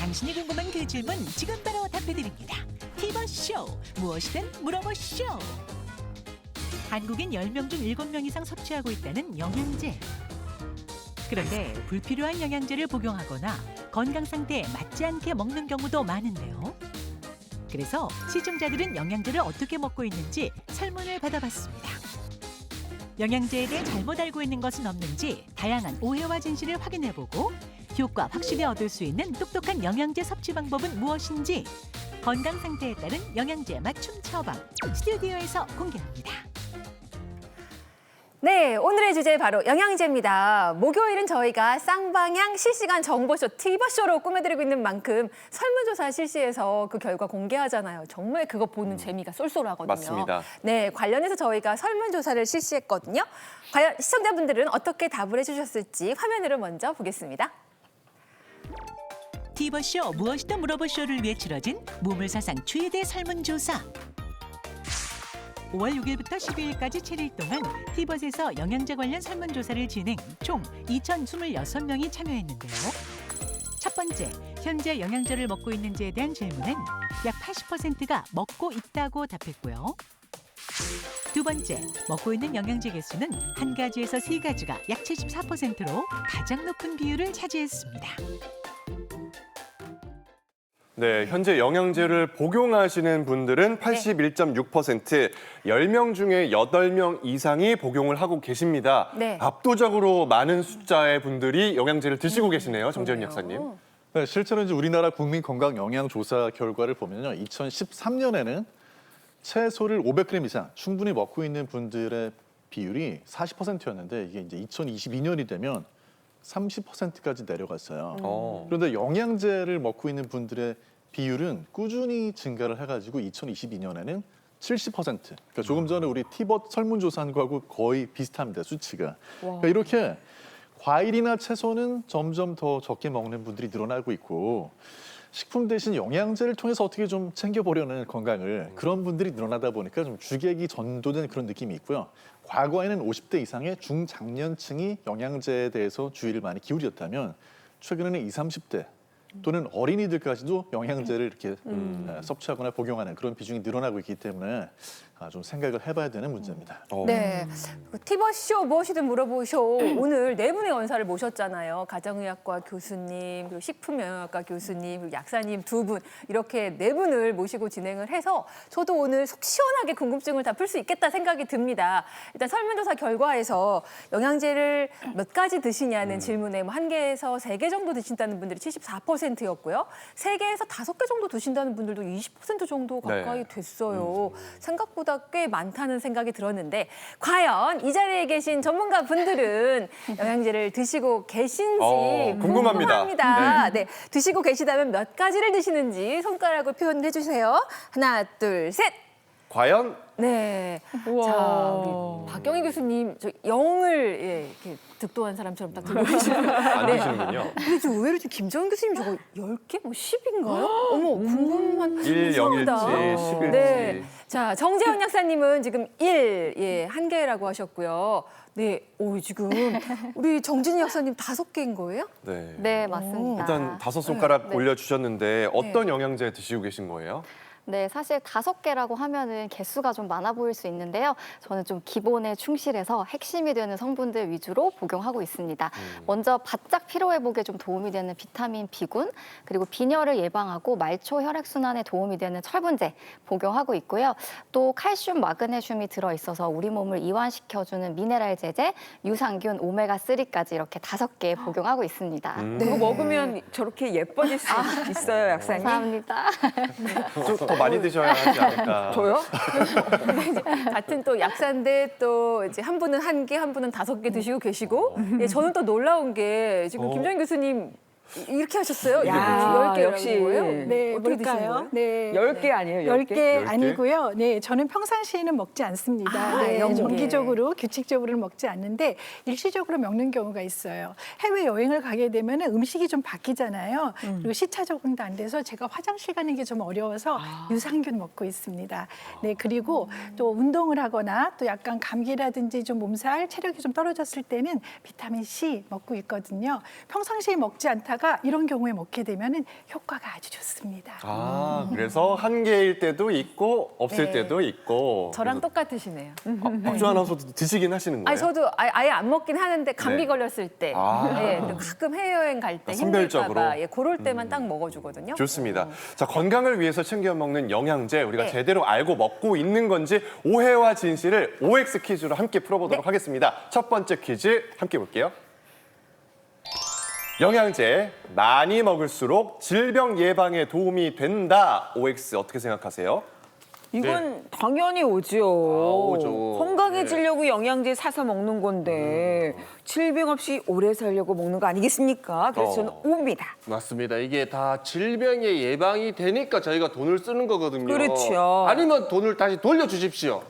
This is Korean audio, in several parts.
당신이 궁금한 그 질문 지금 바로 답해드립니다. 티버쇼 무엇이든 물어보쇼. 한국인 10명 중 7명 이상 섭취하고 있다는 영양제. 그런데 불필요한 영양제를 복용하거나 건강 상태에 맞지 않게 먹는 경우도 많은데요. 그래서 시청자들은 영양제를 어떻게 먹고 있는지 설문을 받아봤습니다. 영양제에 대해 잘못 알고 있는 것은 없는지 다양한 오해와 진실을 확인해보고 효과 확실히 얻을 수 있는 똑똑한 영양제 섭취 방법은 무엇인지 건강 상태에 따른 영양제 맞춤 처방 스튜디오에서 공개합니다. 네, 오늘의 주제 바로 영양제입니다. 목요일은 저희가 쌍방향 실시간 정보쇼 티버쇼로 꾸며드리고 있는 만큼 설문조사 실시해서 그 결과 공개하잖아요. 정말 그거 보는 재미가 쏠쏠하거든요. 맞습니다. 네, 관련해서 저희가 설문조사를 실시했거든요. 과연 시청자분들은 어떻게 답을 해주셨을지 화면으로 먼저 보겠습니다. 티버쇼 무엇이든 물어보쇼를 위해 치러진 무물사상 최대 설문조사. 5월 6일부터 12일까지 7일 동안 티벗에서 영양제 관련 설문조사를 진행 총 2,026명이 참여했는데요. 첫 번째, 현재 영양제를 먹고 있는지에 대한 질문엔 약 80%가 먹고 있다고 답했고요. 두 번째, 먹고 있는 영양제 개수는 한 가지에서 세 가지가 약 74%로 가장 높은 비율을 차지했습니다. 네, 현재 영양제를 복용하시는 분들은 81.6%, 10명 중에 8명 이상이 복용을 하고 계십니다. 네. 압도적으로 많은 숫자의 분들이 영양제를 드시고 계시네요, 정재훈 약사님. 네, 실제로 이제 우리나라 국민건강영양조사 결과를 보면요, 2013년에는 채소를 500g 이상 충분히 먹고 있는 분들의 비율이 40%였는데 이게 이제 2022년이 되면 30%까지 내려갔어요. 그런데 영양제를 먹고 있는 분들의 비율은 꾸준히 증가를 해가지고 2022년에는 70%. 그러니까 조금 전에 우리 티벗 설문조사한 거하고 거의 비슷합니다, 수치가. 그러니까 이렇게 과일이나 채소는 점점 더 적게 먹는 분들이 늘어나고 있고 식품 대신 영양제를 통해서 어떻게 좀 챙겨보려는 건강을 그런 분들이 늘어나다 보니까 좀 주객이 전도된 그런 느낌이 있고요. 과거에는 50대 이상의 중장년층이 영양제에 대해서 주의를 많이 기울였다면 최근에는 20, 30대 또는 어린이들까지도 영양제를 이렇게 섭취하거나 복용하는 그런 비중이 늘어나고 있기 때문에 좀 생각을 해봐야 되는 문제입니다. 네, 티버쇼 무엇이든 물어보쇼. 오늘 네 분의 원사를 모셨잖아요. 가정의학과 교수님, 그리고 식품영양학과 교수님, 그리고 약사님 두 분 이렇게 네 분을 모시고 진행을 해서 저도 오늘 속 시원하게 궁금증을 다 풀 수 있겠다 생각이 듭니다. 일단 설문조사 결과에서 영양제를 몇 가지 드시냐는 질문에 뭐 1개에서 3개 정도 드신다는 분들이 74%였고요. 3개에서 5개 정도 드신다는 분들도 20% 정도 가까이 됐어요. 생각보다 꽤 많다는 생각이 들었는데 과연 이 자리에 계신 전문가 분들은 영양제를 드시고 계신지 궁금합니다. 네, 드시고 계시다면 몇 가지를 드시는지 손가락으로 표현해 주세요. 하나, 둘, 셋. 과연? 네. 자, 우리 박경희 교수님, 저 영을 이렇게 득도한 사람처럼 딱 들고 계시네요. 안 드시는군요. 근데 저 의외로 지금 김정은 교수님 저거 10개? 뭐 10인가요? 어머, 궁금한. 1, 0일치, 10일치. 네. 자, 정재훈 약사님은 지금 1, 1개라고 하셨고요. 네, 오, 지금 우리 정진희 약사님 5개인 거예요? 네. 네, 맞습니다. 일단 5손가락 올려주셨는데 어떤 영양제 드시고 계신 거예요? 네, 사실 5개라고 하면은 개수가 좀 많아 보일 수 있는데요. 저는 좀 기본에 충실해서 핵심이 되는 성분들 위주로 복용하고 있습니다. 먼저 바짝 피로회복에 좀 도움이 되는 비타민 B군, 그리고 빈혈을 예방하고 말초 혈액순환에 도움이 되는 철분제 복용하고 있고요. 또 칼슘, 마그네슘이 들어있어서 우리 몸을 이완시켜주는 미네랄 제제, 유산균, 오메가3까지 이렇게 5개 복용하고 있습니다. 그거 먹으면 저렇게 예뻐질 수 있어요, 약사님? 감사합니다. 더 많이 드셔야 하지 않을까. 저요? 같은 또 약사인데 또 이제 한 분은 1개, 한 분은 5개 드시고 계시고 예, 저는 또 놀라운 게 지금 김정인 교수님 이렇게 하셨어요? 야, 10개라는 역시. 거예요? 네, 어떻게 드시는 거예요? 뭘까요? 네. 10개 아니에요, 10개? 10개 아니고요. 네, 저는 평상시에는 먹지 않습니다. 네, 0개. 정기적으로, 규칙적으로는 먹지 않는데 일시적으로 먹는 경우가 있어요. 해외 여행을 가게 되면 음식이 좀 바뀌잖아요. 그리고 시차 적응도 안 돼서 제가 화장실 가는 게 좀 어려워서 유산균 먹고 있습니다. 네, 그리고 또 운동을 하거나 또 약간 감기라든지 좀 몸살, 체력이 좀 떨어졌을 때는 비타민 C 먹고 있거든요. 평상시에 먹지 않다가 먹다가 이런 경우에 먹게 되면은 효과가 아주 좋습니다. 아, 그래서 한 개일 때도 있고 없을 네. 때도 있고. 저랑 똑같으시네요. 박주 아나운서도 드시긴 하시는 거예요? 아니 저도 아예 안 먹긴 하는데 감기 네. 걸렸을 때, 아. 네, 또 가끔 해외여행 갈 때 선별적으로? 힘들까봐 그럴 때만 딱 먹어주거든요. 좋습니다. 자, 건강을 위해서 챙겨 먹는 영양제 우리가 네. 제대로 알고 먹고 있는 건지 오해와 진실을 OX 퀴즈로 함께 풀어보도록 네. 하겠습니다. 첫 번째 퀴즈 함께 볼게요. 영양제 많이 먹을수록 질병 예방에 도움이 된다. OX 어떻게 생각하세요? 이건 당연히 오죠. 오죠. 건강해지려고 영양제 사서 먹는 건데 질병 없이 오래 살려고 먹는 거 아니겠습니까? 그래서 저는 옵니다. 맞습니다. 이게 다 질병의 예방이 되니까 저희가 돈을 쓰는 거거든요. 그렇죠. 아니면 돈을 다시 돌려주십시오.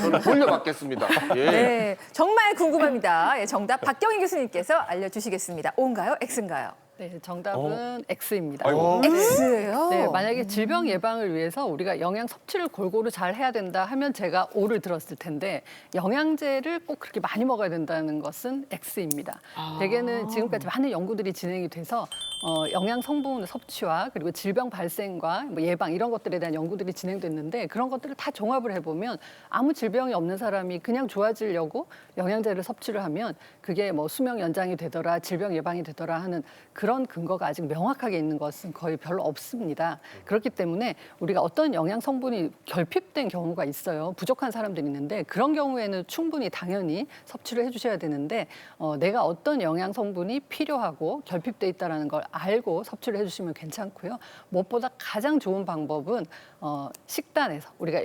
저는 돌려받겠습니다. 예. 네, 정말 궁금합니다. 예, 정답 박경희 교수님께서 알려주시겠습니다. O인가요? X인가요? 네, 정답은 X입니다. 아이고. X예요. 네, 만약에 질병 예방을 위해서 우리가 영양 섭취를 골고루 잘 해야 된다 하면 제가 O를 들었을 텐데 영양제를 꼭 그렇게 많이 먹어야 된다는 것은 X입니다. 대개는 지금까지 많은 연구들이 진행이 돼서 영양 성분 섭취와 그리고 질병 발생과 뭐 예방 이런 것들에 대한 연구들이 진행됐는데 그런 것들을 다 종합을 해보면 아무 질병이 없는 사람이 그냥 좋아지려고 영양제를 섭취를 하면 그게 뭐 수명 연장이 되더라 질병 예방이 되더라 하는 그런 근거가 아직 명확하게 있는 것은 거의 별로 없습니다. 그렇기 때문에 우리가 어떤 영양 성분이 결핍된 경우가 있어요. 부족한 사람들이 있는데 그런 경우에는 충분히 당연히 섭취를 해주셔야 되는데 내가 어떤 영양 성분이 필요하고 결핍돼 있다는 걸 알고 섭취를 해주시면 괜찮고요. 무엇보다 가장 좋은 방법은 식단에서 우리가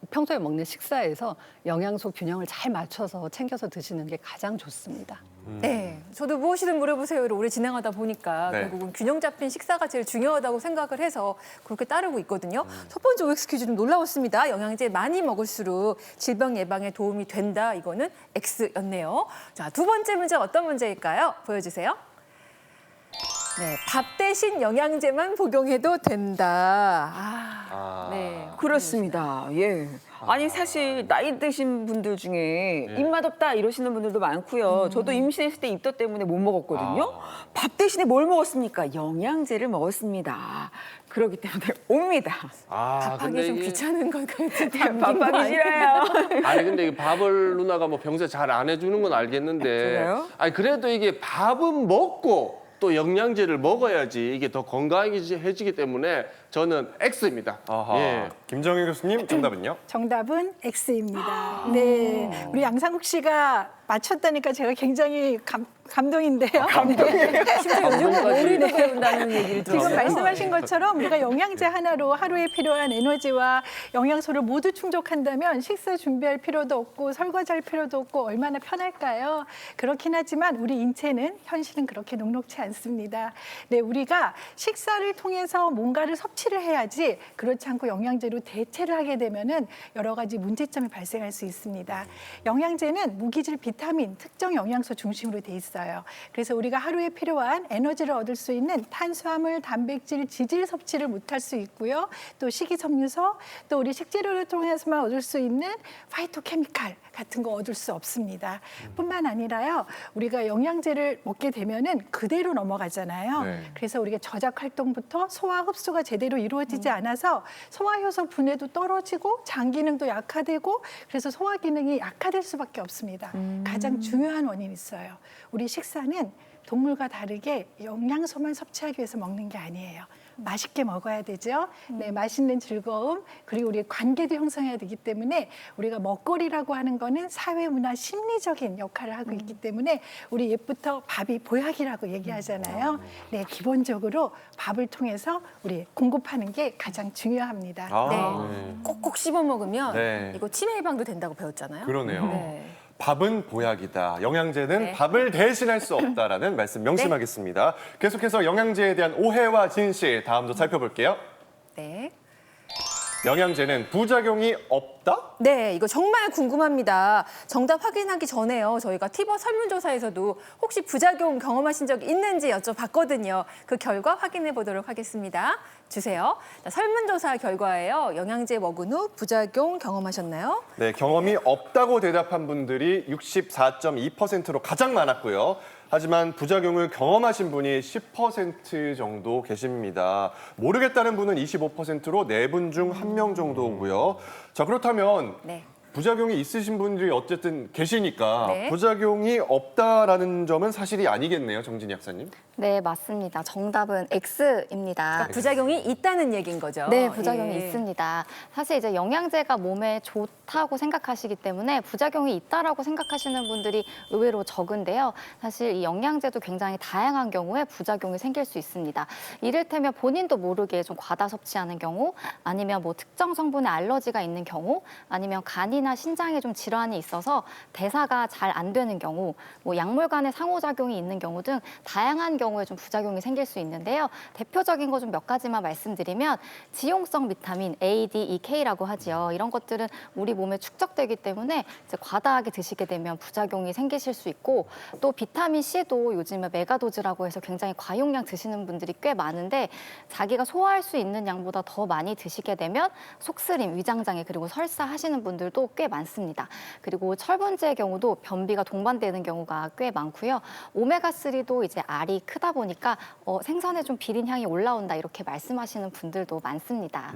평소에 먹는 식사에서 영양소 균형을 잘 맞춰서 챙겨서 드시는 게 가장 좋습니다. 네, 저도 무엇이든 물어보세요를 오래 진행하다 보니까 네. 결국은 균형 잡힌 식사가 제일 중요하다고 생각을 해서 그렇게 따르고 있거든요. 첫 번째 OX 퀴즈 좀 놀라웠습니다. 영양제 많이 먹을수록 질병 예방에 도움이 된다. 이거는 X였네요. 자, 두 번째 문제 어떤 문제일까요? 보여주세요. 네, 밥 대신 영양제만 복용해도 된다. 네. 그렇습니다. 예. 아니 사실 나이 드신 분들 중에 입맛 없다 이러시는 분들도 많고요. 저도 임신했을 때 입덧 때문에 못 먹었거든요. 밥 대신에 뭘 먹었습니까? 영양제를 먹었습니다. 그렇기 때문에 옵니다. 밥하기 좀 귀찮은 것 같은데 밥하기 싫어요. 아니 근데 이 밥을 누나가 뭐 평소에 잘 안 해주는 건 알겠는데 그래요? 아니 그래도 이게 밥은 먹고 또 영양제를 먹어야지 이게 더 건강해지기 때문에 저는 X입니다. 아하. 예. 김정희 교수님 정답은요? 정답은 X입니다. 네, 우리 양상국 씨가 맞췄다니까 제가 굉장히 감동인데요. 심지어 요즘은 요리도 배운다는 얘기를 지금 들었어요. 말씀하신 것처럼 우리가 영양제 하나로 하루에 필요한 에너지와 영양소를 모두 충족한다면 식사 준비할 필요도 없고 설거지할 필요도 없고 얼마나 편할까요? 그렇긴 하지만 우리 인체는 현실은 그렇게 녹록치 않습니다. 네, 우리가 식사를 통해서 뭔가를 섭취를 해야지 그렇지 않고 영양제로 대체를 하게 되면은 여러 가지 문제점이 발생할 수 있습니다. 영양제는 무기질 비타민, 특정 영양소 중심으로 돼 있어요. 그래서 우리가 하루에 필요한 에너지를 얻을 수 있는 탄수화물, 단백질, 지질 섭취를 못할 수 있고요. 또 식이섬유소, 또 우리 식재료를 통해서만 얻을 수 있는 파이토케미칼 같은 거 얻을 수 없습니다. 뿐만 아니라요. 우리가 영양제를 먹게 되면은 그대로 넘어가잖아요. 네. 그래서 우리가 저작 활동부터 소화 흡수가 제대로 이루어지지 않아서 소화효소 분해도 떨어지고 장 기능도 약화되고 그래서 소화 기능이 약화될 수밖에 없습니다. 가장 중요한 원인이 있어요. 우리 식사는 동물과 다르게 영양소만 섭취하기 위해서 먹는 게 아니에요. 맛있게 먹어야 되죠. 네, 맛있는 즐거움 그리고 우리의 관계도 형성해야 되기 때문에 우리가 먹거리라고 하는 거는 사회 문화 심리적인 역할을 하고 있기 때문에 우리 옛부터 밥이 보약이라고 얘기하잖아요. 네, 기본적으로 밥을 통해서 우리 공급하는 게 가장 중요합니다. 네. 꼭꼭 씹어 먹으면 네. 이거 치매 예방도 된다고 배웠잖아요. 그러네요. 네. 밥은 보약이다. 영양제는 네. 밥을 대신할 수 없다라는 말씀 명심하겠습니다. 계속해서 영양제에 대한 오해와 진실 다음도 살펴볼게요. 네. 영양제는 부작용이 없다? 네, 이거 정말 궁금합니다. 정답 확인하기 전에요. 저희가 티버 설문조사에서도 혹시 부작용 경험하신 적 있는지 여쭤봤거든요. 그 결과 확인해 보도록 하겠습니다. 주세요. 자, 설문조사 결과예요. 영양제 먹은 후 부작용 경험하셨나요? 네, 경험이 없다고 대답한 분들이 64.2%로 가장 많았고요. 하지만 부작용을 경험하신 분이 10% 정도 계십니다. 모르겠다는 분은 25%로 4분 중 1명 정도고요. 자, 그렇다면 네. 부작용이 있으신 분들이 어쨌든 계시니까 네. 부작용이 없다라는 점은 사실이 아니겠네요, 정진희 약사님. 네, 맞습니다. 정답은 X입니다. 부작용이 있다는 얘기인 거죠. 네, 부작용이 예. 있습니다. 사실 이제 영양제가 몸에 좋다고 생각하시기 때문에 부작용이 있다라고 생각하시는 분들이 의외로 적은데요. 사실 이 영양제도 굉장히 다양한 경우에 부작용이 생길 수 있습니다. 이를테면 본인도 모르게 좀 과다 섭취하는 경우, 아니면 뭐 특정 성분에 알러지가 있는 경우, 아니면 간이나 신장에 좀 질환이 있어서 대사가 잘 안 되는 경우, 뭐 약물 간의 상호작용이 있는 경우 등 다양한 경우에 좀 부작용이 생길 수 있는데요. 대표적인 거 좀 몇 가지만 말씀드리면 지용성 비타민 A, D, E, K라고 하지요. 이런 것들은 우리 몸에 축적되기 때문에 이제 과다하게 드시게 되면 부작용이 생기실 수 있고, 또 비타민 C도 요즘에 메가도즈라고 해서 굉장히 과용량 드시는 분들이 꽤 많은데 자기가 소화할 수 있는 양보다 더 많이 드시게 되면 속쓰림, 위장장애 그리고 설사 하시는 분들도 꽤 많습니다. 그리고 철분제의 경우도 변비가 동반되는 경우가 꽤 많고요. 오메가3도 이제 알이 크다 보니까 생선에 좀 비린 향이 올라온다 이렇게 말씀하시는 분들도 많습니다.